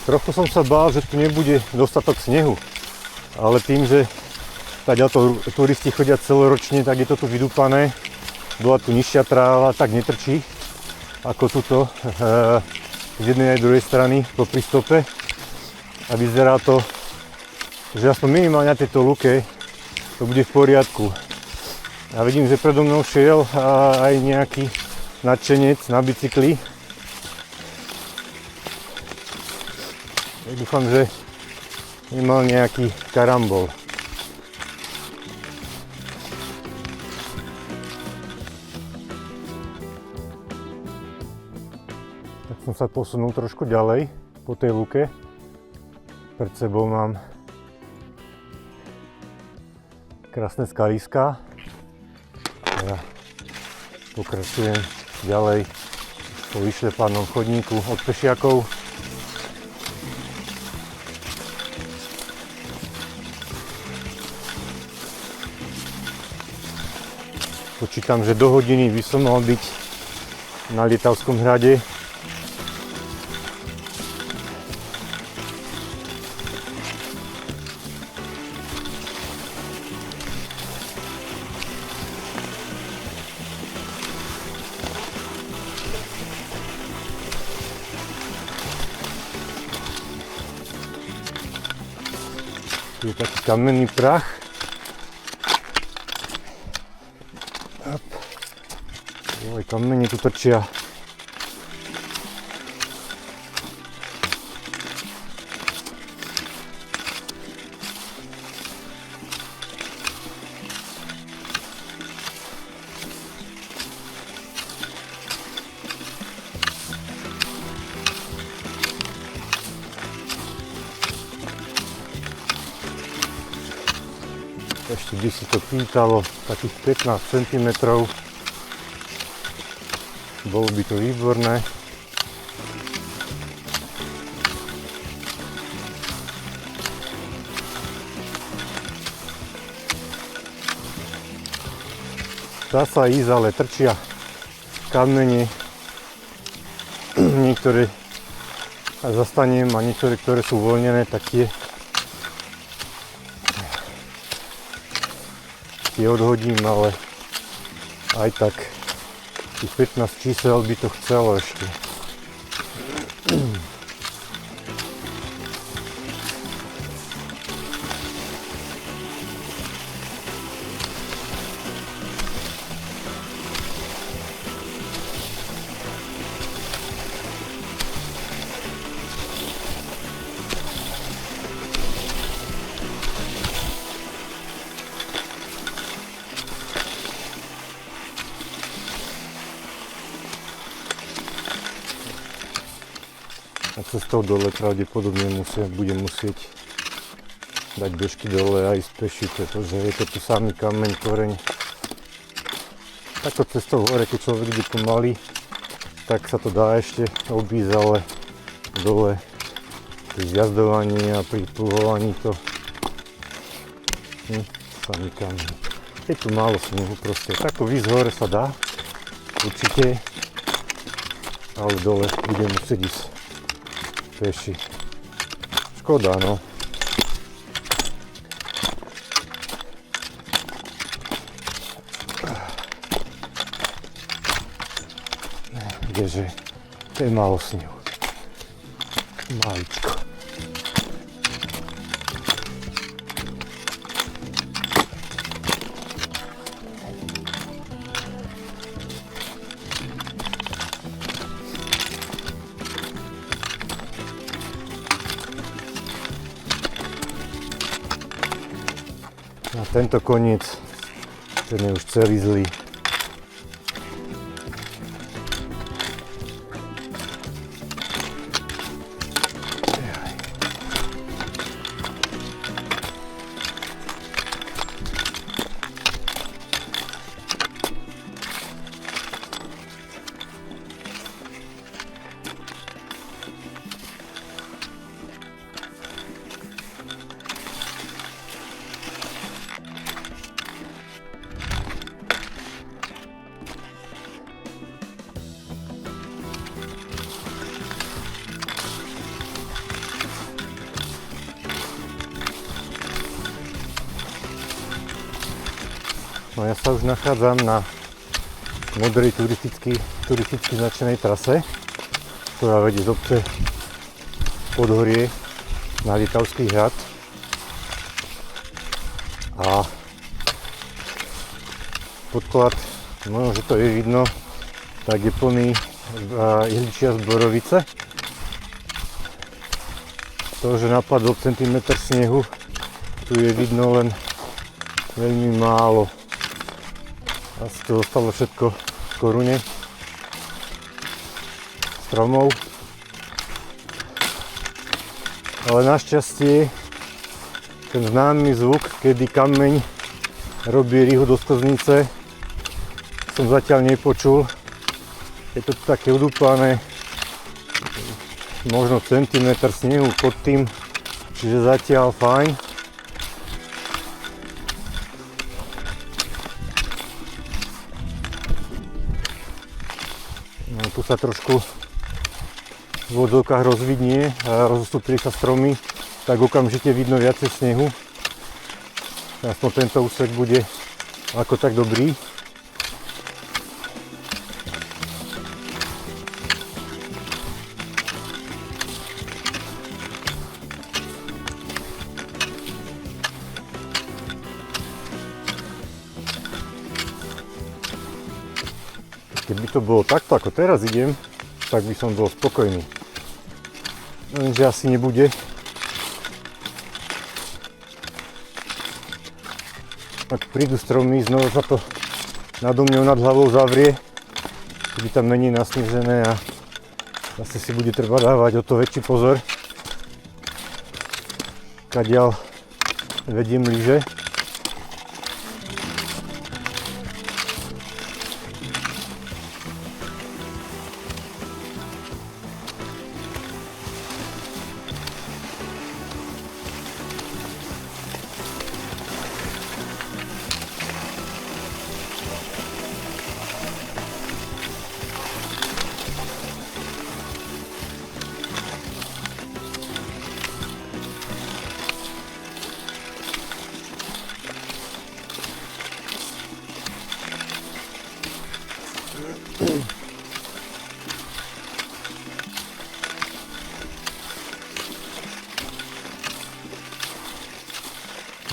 Trochu som sa bál, že tu nebude dostatok snehu, ale tým, že taďato turisti chodia celoročne, tak je to tu vydúpané. Bola tu nižšia tráva, tak netrčí ako tuto z jednej aj druhej strany po prístope. A vyzerá to, že aspoň minimálne na tejto luke to bude v poriadku. A vidím, že predo mnou šiel aj nejaký nadšenec na bicykli. Dúfam, že nemal nejaký karambol. Tak som sa posunul trošku ďalej po tej luke. Pred sebou mám krásne skaliská. Ja pokračujem ďalej po vyšľapanom chodníku od pešiakov. Počítam, že do hodiny by som mal byť na Lietavskom hrade. Tu je taký kamenný prach. Oj, kamene tu trčia. Ešte by si to pýtalo takých 15 cm. Bolo by to výborné. Dá sa ísť, ale trčia kamene. Niektoré zastanem a niektoré, ktoré sú uvoľnené, tak tie odhodím, ale aj tak tých 15 čísel by to chcelo ešte. A cestou dole pravdepodobne budem musieť dať bežky dole a ísť peši, pretože je to tu samý kameň, koreň. Takto cestou hore, keď človek ide pomaly, tak sa to dá ešte obísť, ale dole pri zjazdovaní a pri pluhovaní to samý kameň. Je tu málo snehu proste, takto výsť hore sa dá, určite, ale dole budem musieť ísť peši. Škoda, no. Kdeže, to je málo snehu. Maličko. A tento koniec, ten je už celý zlý. No ja sa už nachádzam na modrej turisticky značenej trase, ktorá vedie z obce Podhorie na Lietavský hrad. A podklad, možno, že to je vidno, tak je plný ihličia z borovice. To, že napadol centimetr snehu, tu je vidno len veľmi málo. Asi to zostalo všetko v korune stromov. Ale našťastie ten známy zvuk, kedy kameň robí rýhu do sklznice, som zatiaľ nepočul. Je to také udúpané, možno centimetr snehu pod tým, čiže zatiaľ fajn. No, tu sa trošku v vodzovkách rozvidnie a rozostúpili sa stromy, tak okamžite vidno viacej snehu. Aspoň tento úsek bude ako tak dobrý. Keby to bolo takto, ako teraz idem, tak by som bol spokojný. Lenže asi nebude. Ak prídu stromy, znova sa to nado mňou nad hlavou zavrie, keby tam menej nasnežené a zase si bude treba dávať o to väčší pozor, kadiaľ vediem lyže.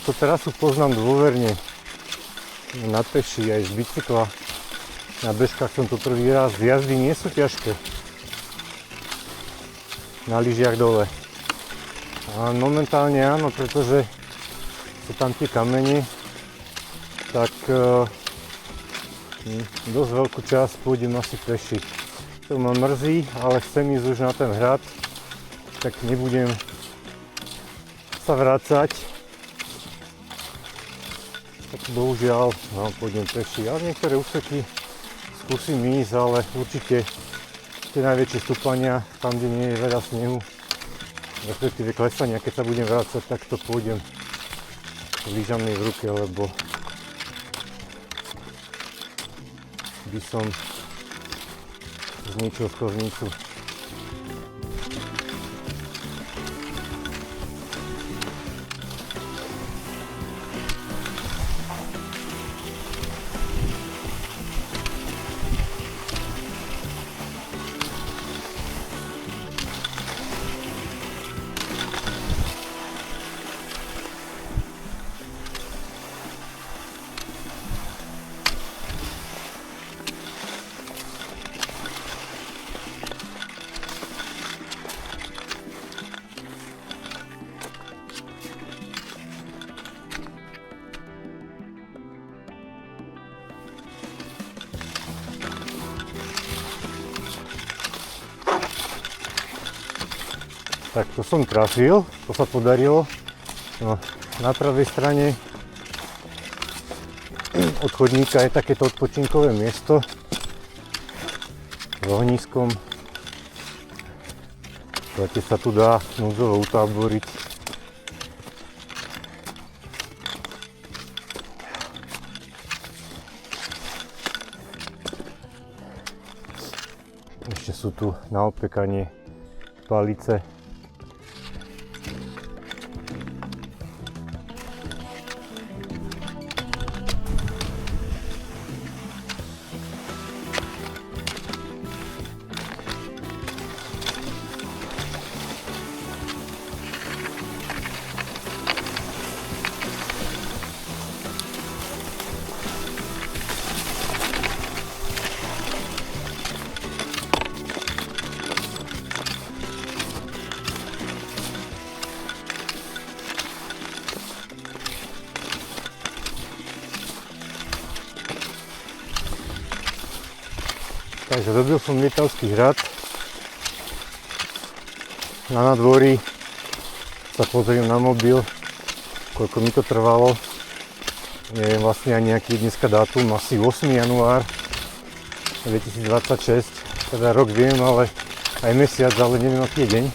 Túto terasu poznám dôverne, na peši aj z bicykla. Na bežkách som tu prvý raz. Jazdy nie sú ťažké. Na lyžiach dole. A momentálne áno, pretože sú tam tie kamene, tak dosť veľkú časť pôjdem asi peši. To ma mrzí, ale chcem ísť už na ten hrad, tak nebudem sa vrácať. Tak bohužiaľ, no, pôjdem peši. Ale niektoré úseky skúsim ísť, ale určite tie najväčšie stúpania, tam, kde nie je veľa snehu, respektíve klesania, keď sa budem vrácať, tak to pôjdem lyžami v ruke, lebo by som zničil sklznicu. Tak to som trafil, to sa podarilo. No, na pravej strane od chodníka je takéto odpočinkové miesto s ohniskom. Keď sa tu dá núdzovo utáboriť. Ešte sú tu na opekanie palice. Takže robil som lietavský hrad. Na nádvorí sa pozriem na mobil, koľko mi to trvalo. Neviem vlastne ani aký je dneska dátum, asi 8. január 2026. Teda rok viem, ale aj mesiac, ale neviem aký je deň.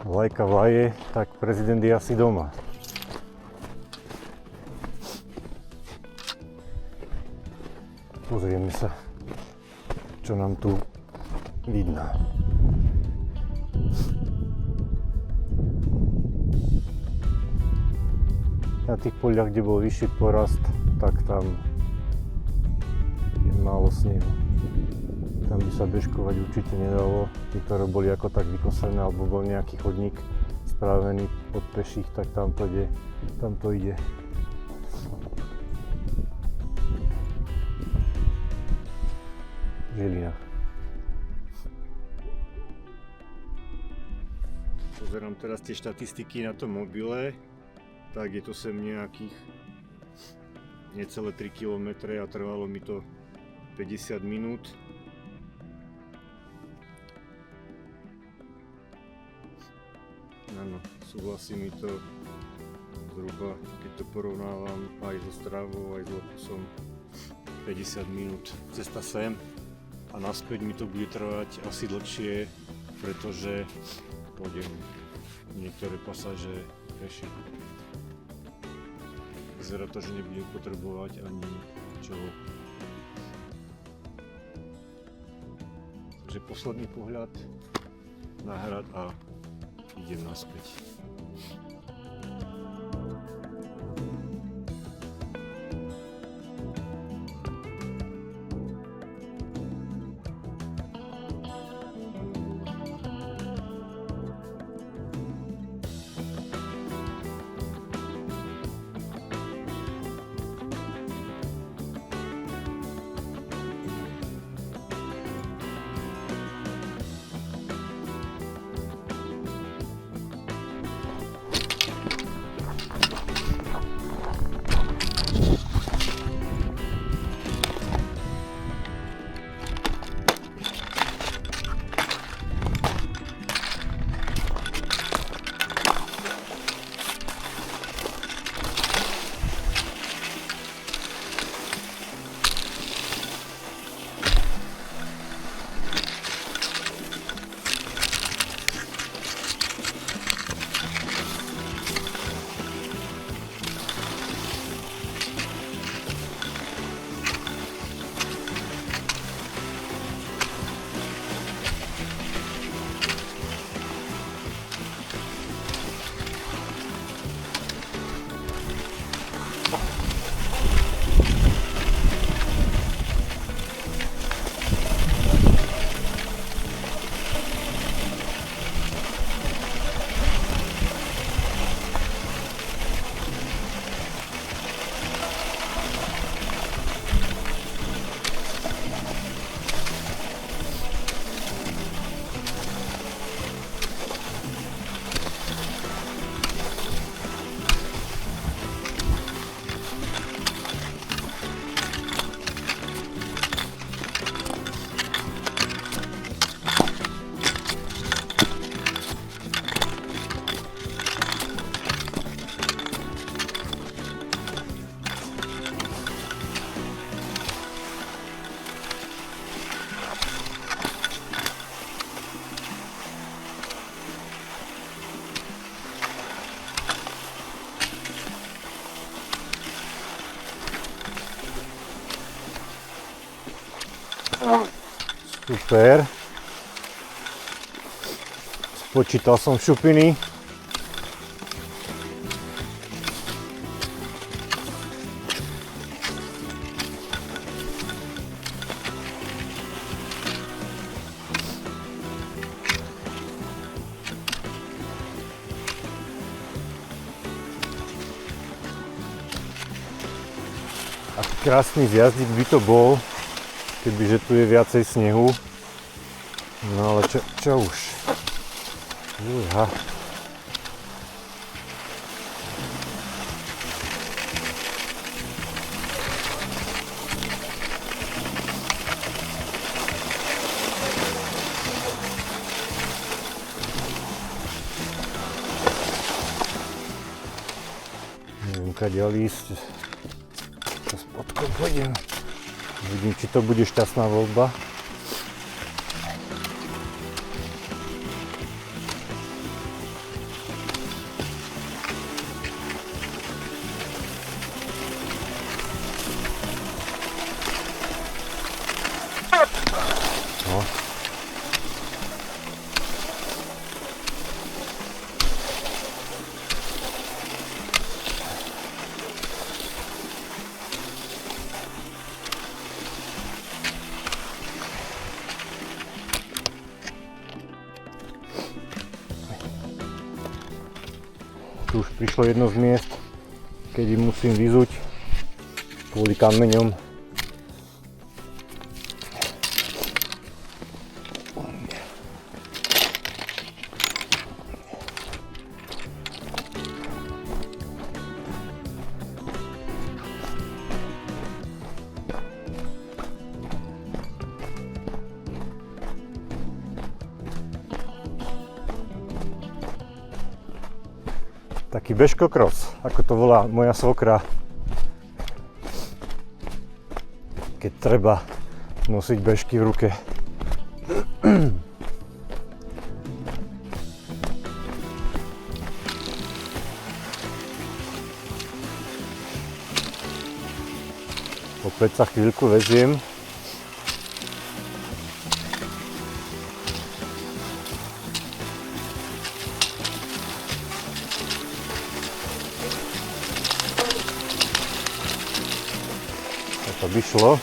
Vlajka vlaje, tak prezident je asi doma. Pozrieme sa, čo nám tu vidno. Na tých poľach, kde bol vyšší porast, tak tam je málo snehu. Tam by sa bežkovať určite nedalo. Tí, ktoré boli ako tak vykosené, alebo bol nejaký chodník spravený od peších, tak tam to ide. Žilina. Pozerám teraz tie štatistiky na tom mobile, tak je to sem nejakých necelé 3 km a trvalo mi to 50 minút. Áno, súhlasí mi to zhruba, keď to porovnávam aj so Stravou, aj s Locusom, 50 minút cesta sem a naspäť mi to bude trvať asi dlhšie, pretože pôjdem niektoré pasáže peši. Vyzerá to, že nebudem potrebovať ani čo. Takže posledný pohľad na hrad a idem naspäť. Super. Spočítal som šupiny. Aký krásny zjazdík by to bol, kebyže tu je viacej snehu. No ale čo už? Uha. Neviem, kadiaľ ísť. Spodkom pôjdem. Vidím, či to bude šťastná voľba. No. Tu už prišlo jedno z miest, kedy musím vyzuť kvôli kameňom. Taký bežkokros, ako to volá moja svokra, keď treba nosiť bežky v ruke. Opäť sa chvíľku veziem. To by šlo.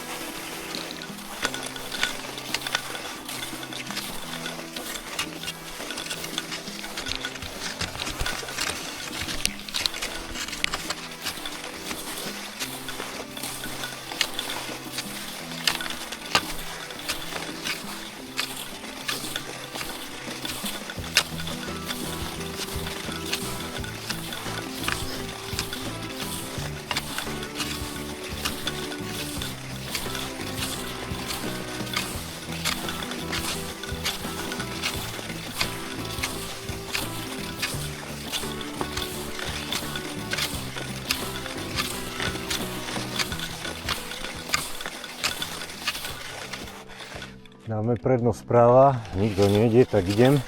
Dáme prednosť správa, nikto nejde, tak idem.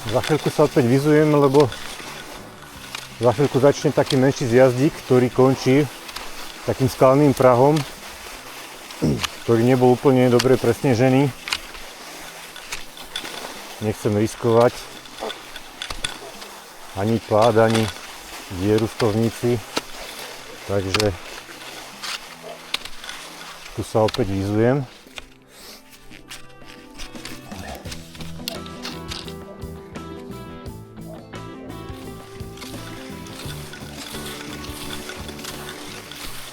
Za chvíľku sa opäť vyzujem, lebo za chvíľku začne taký menší zjazdík, ktorý končí takým skalným prahom, ktorý nebol úplne dobre presnežený. Nechcem riskovať ani pád, ani dieru v stovnici, takže tu sa opäť vyzujem.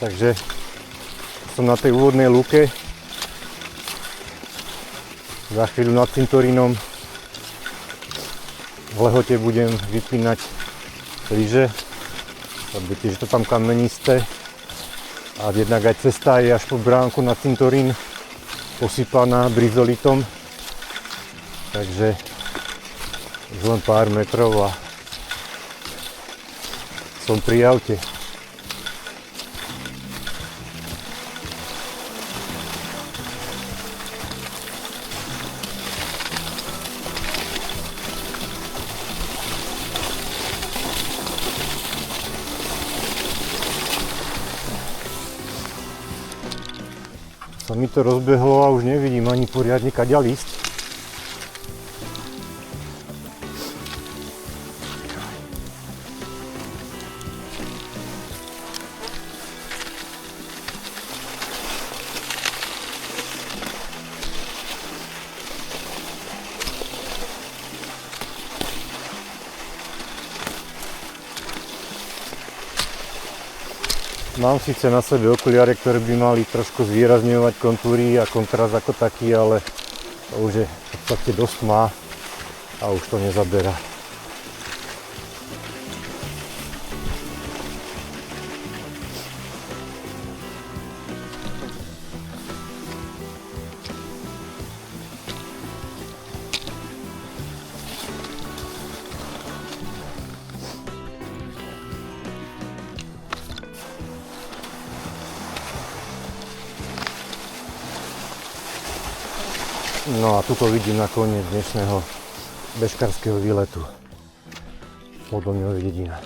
Takže som na tej úvodnej lúke, za chvíľu nad cintorínom. V lehote budem vypínať lyže, lebo tiež to tam kamenisté a jednak aj cesta je až po bránku na cintorín, posypaná brizolitom, takže už len pár metrov a som pri aute. Sa mi to rozbehlo a už nevidím ani poriadne kaďal ísť. Mám síce na sebe okuliare, ktoré by mali trošku zvýrazňovať kontúry a kontrast ako taký, ale to už je v podstate dosť tmá a už to nezaberá. No a tuto vidím na koniec dnešného bežkárskeho výletu. Podolňová dedina.